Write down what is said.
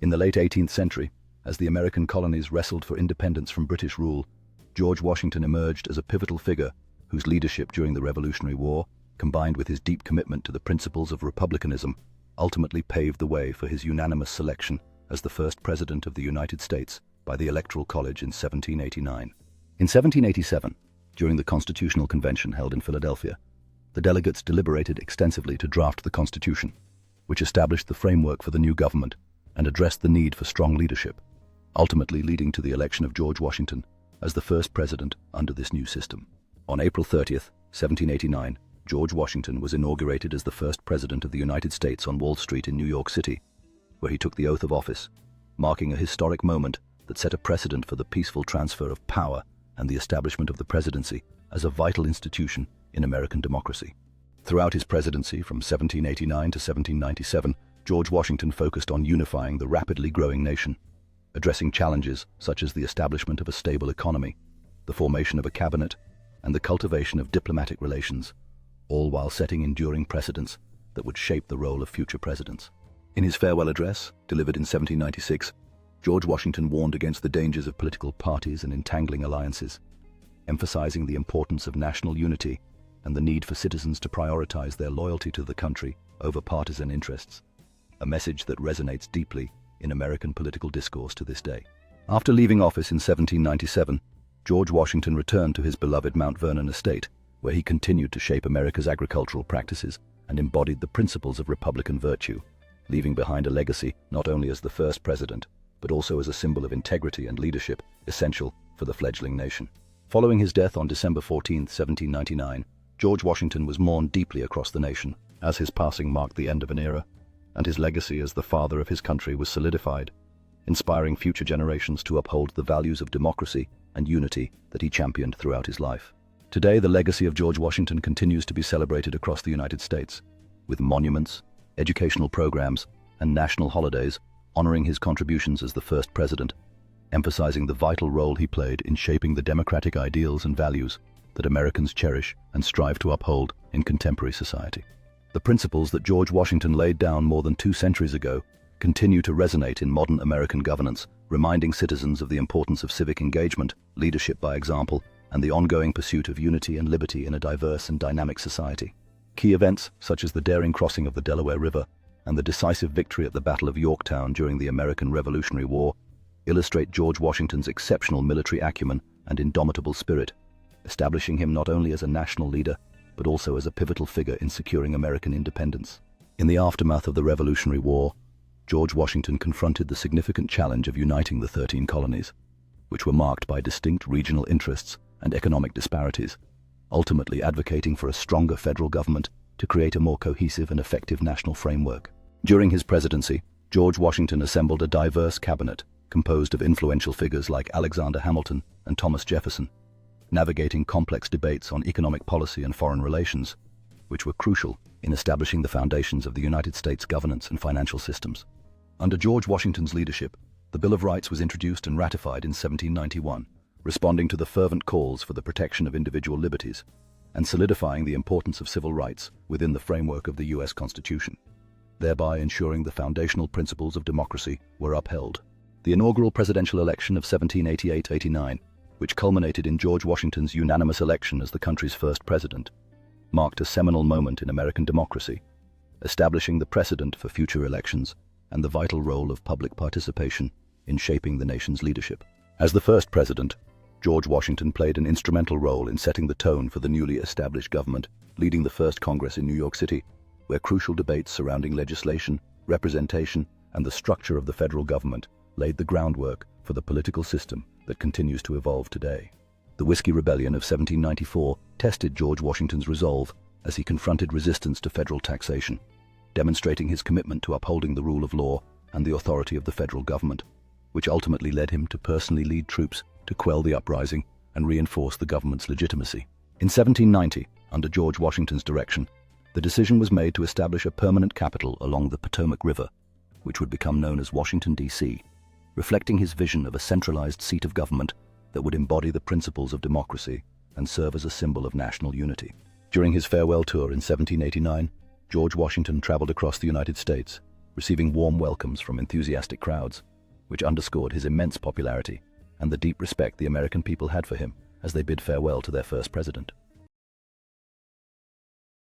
In the late 18th century, as the American colonies wrestled for independence from British rule, George Washington emerged as a pivotal figure whose leadership during the Revolutionary War, combined with his deep commitment to the principles of republicanism, ultimately paved the way for his unanimous selection as the first President of the United States by the Electoral College in 1789. In 1787, during the Constitutional Convention held in Philadelphia, the delegates deliberated extensively to draft the Constitution, which established the framework for the new government and addressed the need for strong leadership, ultimately leading to the election of George Washington as the first president under this new system. On April 30th, 1789, George Washington was inaugurated as the first president of the United States on Wall Street in New York City, where he took the oath of office, marking a historic moment that set a precedent for the peaceful transfer of power and the establishment of the presidency as a vital institution in American democracy. Throughout his presidency from 1789 to 1797, George Washington focused on unifying the rapidly growing nation, addressing challenges such as the establishment of a stable economy, the formation of a cabinet, and the cultivation of diplomatic relations, all while setting enduring precedents that would shape the role of future presidents. In his farewell address, delivered in 1796, George Washington warned against the dangers of political parties and entangling alliances, emphasizing the importance of national unity and the need for citizens to prioritize their loyalty to the country over partisan interests, a message that resonates deeply in American political discourse to this day. After leaving office in 1797, George Washington returned to his beloved Mount Vernon estate, where he continued to shape America's agricultural practices and embodied the principles of Republican virtue, leaving behind a legacy not only as the first president, but also as a symbol of integrity and leadership essential for the fledgling nation. Following his death on December 14, 1799, George Washington was mourned deeply across the nation, as his passing marked the end of an era, and his legacy as the father of his country was solidified, inspiring future generations to uphold the values of democracy and unity that he championed throughout his life. Today, the legacy of George Washington continues to be celebrated across the United States, with monuments, educational programs, and national holidays honoring his contributions as the first president, emphasizing the vital role he played in shaping the democratic ideals and values that Americans cherish and strive to uphold in contemporary society. The principles that George Washington laid down more than 2 centuries ago continue to resonate in modern American governance, reminding citizens of the importance of civic engagement, leadership by example, and the ongoing pursuit of unity and liberty in a diverse and dynamic society. Key events, such as the daring crossing of the Delaware River and the decisive victory at the Battle of Yorktown during the American Revolutionary War, illustrate George Washington's exceptional military acumen and indomitable spirit, establishing him not only as a national leader, but also as a pivotal figure in securing American independence. In the aftermath of the Revolutionary War, George Washington confronted the significant challenge of uniting the 13 colonies, which were marked by distinct regional interests and economic disparities, ultimately advocating for a stronger federal government to create a more cohesive and effective national framework. During his presidency, George Washington assembled a diverse cabinet composed of influential figures like Alexander Hamilton and Thomas Jefferson, navigating complex debates on economic policy and foreign relations, which were crucial in establishing the foundations of the United States governance and financial systems. Under George Washington's leadership, the Bill of Rights was introduced and ratified in 1791, responding to the fervent calls for the protection of individual liberties and solidifying the importance of civil rights within the framework of the U.S. Constitution, thereby ensuring the foundational principles of democracy were upheld. The inaugural presidential election of 1788-89, which culminated in George Washington's unanimous election as the country's first president, marked a seminal moment in American democracy, establishing the precedent for future elections and the vital role of public participation in shaping the nation's leadership. As the first president, George Washington played an instrumental role in setting the tone for the newly established government, leading the first Congress in New York City, where crucial debates surrounding legislation, representation, and the structure of the federal government laid the groundwork for the political system that continues to evolve today. The Whiskey Rebellion of 1794 tested George Washington's resolve as he confronted resistance to federal taxation, demonstrating his commitment to upholding the rule of law and the authority of the federal government, which ultimately led him to personally lead troops to quell the uprising and reinforce the government's legitimacy. In 1790, under George Washington's direction, the decision was made to establish a permanent capital along the Potomac River, which would become known as Washington, D.C., reflecting his vision of a centralized seat of government that would embody the principles of democracy and serve as a symbol of national unity. During his farewell tour in 1789, George Washington traveled across the United States, receiving warm welcomes from enthusiastic crowds, which underscored his immense popularity and the deep respect the American people had for him as they bid farewell to their first president.